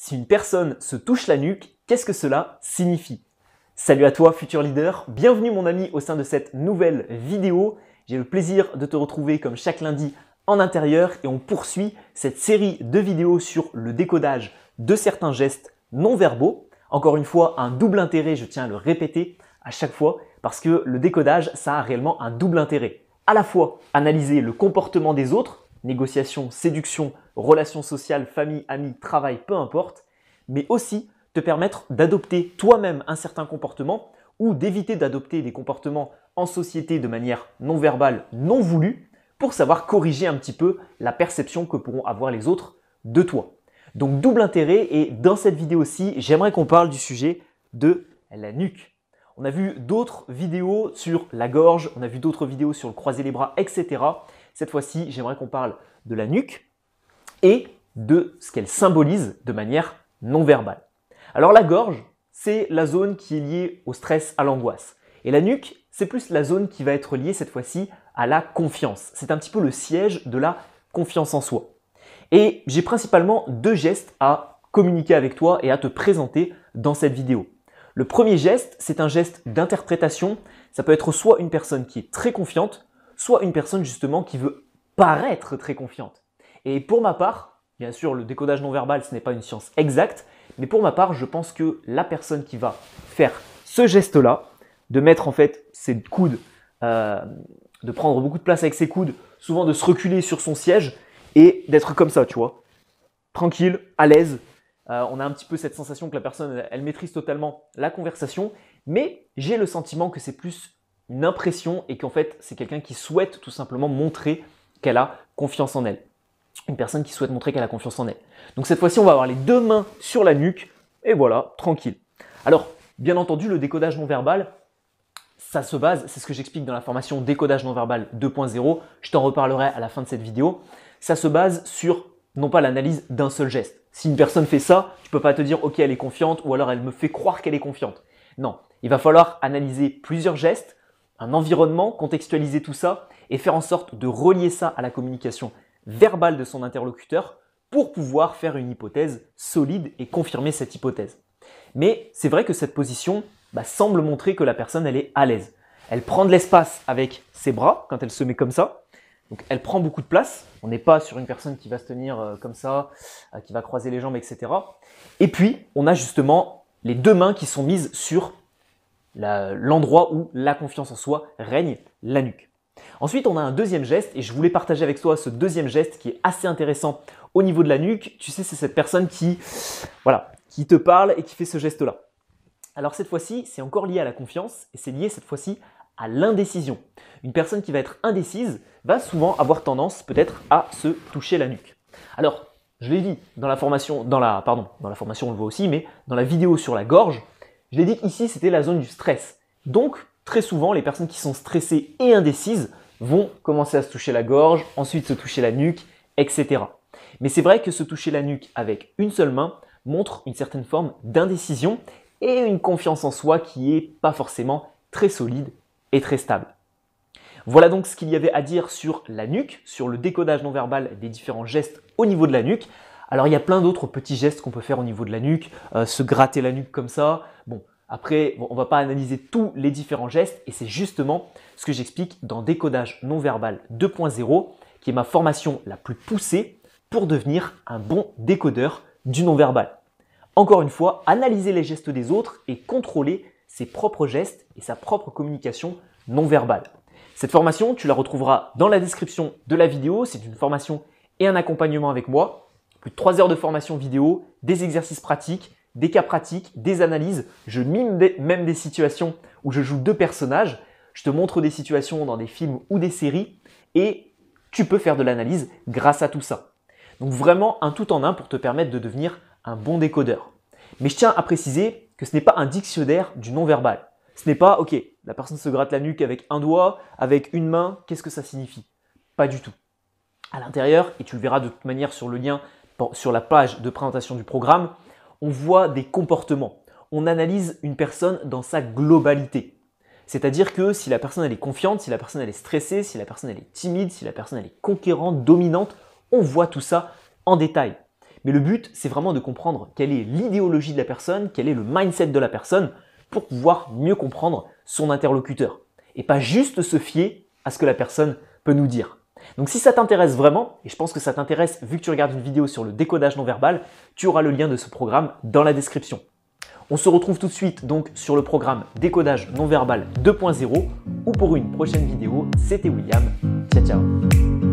Si une personne se touche la nuque, qu'est-ce que cela signifie? Salut à toi futur leader, bienvenue mon ami au sein de cette nouvelle vidéo. J'ai le plaisir de te retrouver comme chaque lundi en intérieur et on poursuit cette série de vidéos sur le décodage de certains gestes non verbaux. Encore une fois, un double intérêt, je tiens à le répéter à chaque fois parce que le décodage, ça a réellement un double intérêt. À la fois analyser le comportement des autres, négociation, séduction, relations sociales, famille, amis, travail, peu importe, mais aussi te permettre d'adopter toi-même un certain comportement ou d'éviter d'adopter des comportements en société de manière non verbale, non voulue, pour savoir corriger un petit peu la perception que pourront avoir les autres de toi. Donc double intérêt et dans cette vidéo-ci, j'aimerais qu'on parle du sujet de la nuque. On a vu d'autres vidéos sur la gorge, on a vu d'autres vidéos sur le croiser les bras, etc. Cette fois-ci, j'aimerais qu'on parle de la nuque et de ce qu'elle symbolise de manière non verbale. Alors la gorge, c'est la zone qui est liée au stress, à l'angoisse. Et la nuque, c'est plus la zone qui va être liée cette fois-ci à la confiance. C'est un petit peu le siège de la confiance en soi. Et j'ai principalement deux gestes à communiquer avec toi et à te présenter dans cette vidéo. Le premier geste, c'est un geste d'interprétation. Ça peut être soit une personne qui est très confiante, soit une personne justement qui veut paraître très confiante. Et pour ma part, bien sûr, le décodage non verbal, ce n'est pas une science exacte, mais pour ma part, je pense que la personne qui va faire ce geste-là, de mettre en fait ses coudes, de prendre beaucoup de place avec ses coudes, souvent de se reculer sur son siège et d'être comme ça, tu vois, tranquille, à l'aise. On a un petit peu cette sensation que la personne, elle maîtrise totalement la conversation, mais j'ai le sentiment que c'est plus une impression et qu'en fait, c'est quelqu'un qui souhaite tout simplement montrer qu'elle a confiance en elle. Une personne qui souhaite montrer qu'elle a confiance en elle. Donc cette fois-ci, on va avoir les deux mains sur la nuque et voilà, tranquille. Alors, bien entendu, le décodage non verbal, ça se base, c'est ce que j'explique dans la formation Décodage non verbal 2.0, je t'en reparlerai à la fin de cette vidéo, ça se base sur non pas l'analyse d'un seul geste. Si une personne fait ça, tu ne peux pas te dire « ok, elle est confiante » ou alors « elle me fait croire qu'elle est confiante ». Non, il va falloir analyser plusieurs gestes, un environnement, contextualiser tout ça et faire en sorte de relier ça à la communication verbale de son interlocuteur pour pouvoir faire une hypothèse solide et confirmer cette hypothèse. Mais c'est vrai que cette position semble montrer que la personne elle est à l'aise. Elle prend de l'espace avec ses bras quand elle se met comme ça. Donc elle prend beaucoup de place. On n'est pas sur une personne qui va se tenir comme ça, qui va croiser les jambes, etc. Et puis on a justement les deux mains qui sont mises sur l'endroit où la confiance en soi règne, la nuque. Ensuite, on a un deuxième geste et je voulais partager avec toi ce deuxième geste qui est assez intéressant au niveau de la nuque. Tu sais, c'est cette personne qui te parle et qui fait ce geste-là. Alors cette fois-ci, c'est encore lié à la confiance et c'est lié cette fois-ci à l'indécision. Une personne qui va être indécise va souvent avoir tendance peut-être à se toucher la nuque. Alors, je l'ai dit dans la formation, dans la formation on le voit aussi, mais dans la vidéo sur la gorge, je l'ai dit qu'ici c'était la zone du stress. Donc, très souvent, les personnes qui sont stressées et indécises vont commencer à se toucher la gorge, ensuite se toucher la nuque, etc. Mais c'est vrai que se toucher la nuque avec une seule main montre une certaine forme d'indécision et une confiance en soi qui n'est pas forcément très solide et très stable. Voilà donc ce qu'il y avait à dire sur la nuque, sur le décodage non verbal des différents gestes au niveau de la nuque. Alors il y a plein d'autres petits gestes qu'on peut faire au niveau de la nuque, se gratter la nuque comme ça. Bon, après, on ne va pas analyser tous les différents gestes et c'est justement ce que j'explique dans Décodage non verbal 2.0 qui est ma formation la plus poussée pour devenir un bon décodeur du non verbal. Encore une fois, analyser les gestes des autres et contrôler ses propres gestes et sa propre communication non verbale. Cette formation, tu la retrouveras dans la description de la vidéo. C'est une formation et un accompagnement avec moi. Plus de 3 heures de formation vidéo, des exercices pratiques, des cas pratiques, des analyses. Je mime même des situations où je joue deux personnages. Je te montre des situations dans des films ou des séries et tu peux faire de l'analyse grâce à tout ça. Donc vraiment un tout en un pour te permettre de devenir un bon décodeur. Mais je tiens à préciser que ce n'est pas un dictionnaire du non-verbal. Ce n'est pas, ok, la personne se gratte la nuque avec un doigt, avec une main, qu'est-ce que ça signifie? Pas du tout. À l'intérieur, et tu le verras de toute manière sur le lien, sur la page de présentation du programme, on voit des comportements. On analyse une personne dans sa globalité. C'est-à-dire que si la personne elle est confiante, si la personne elle est stressée, si la personne elle est timide, si la personne elle est conquérante, dominante, on voit tout ça en détail. Mais le but, c'est vraiment de comprendre quelle est l'idéologie de la personne, quel est le mindset de la personne pour pouvoir mieux comprendre son interlocuteur. Et pas juste se fier à ce que la personne peut nous dire. Donc si ça t'intéresse vraiment, et je pense que ça t'intéresse vu que tu regardes une vidéo sur le décodage non verbal, tu auras le lien de ce programme dans la description. On se retrouve tout de suite donc sur le programme Décodage non verbal 2.0 ou pour une prochaine vidéo. C'était William. Ciao ciao.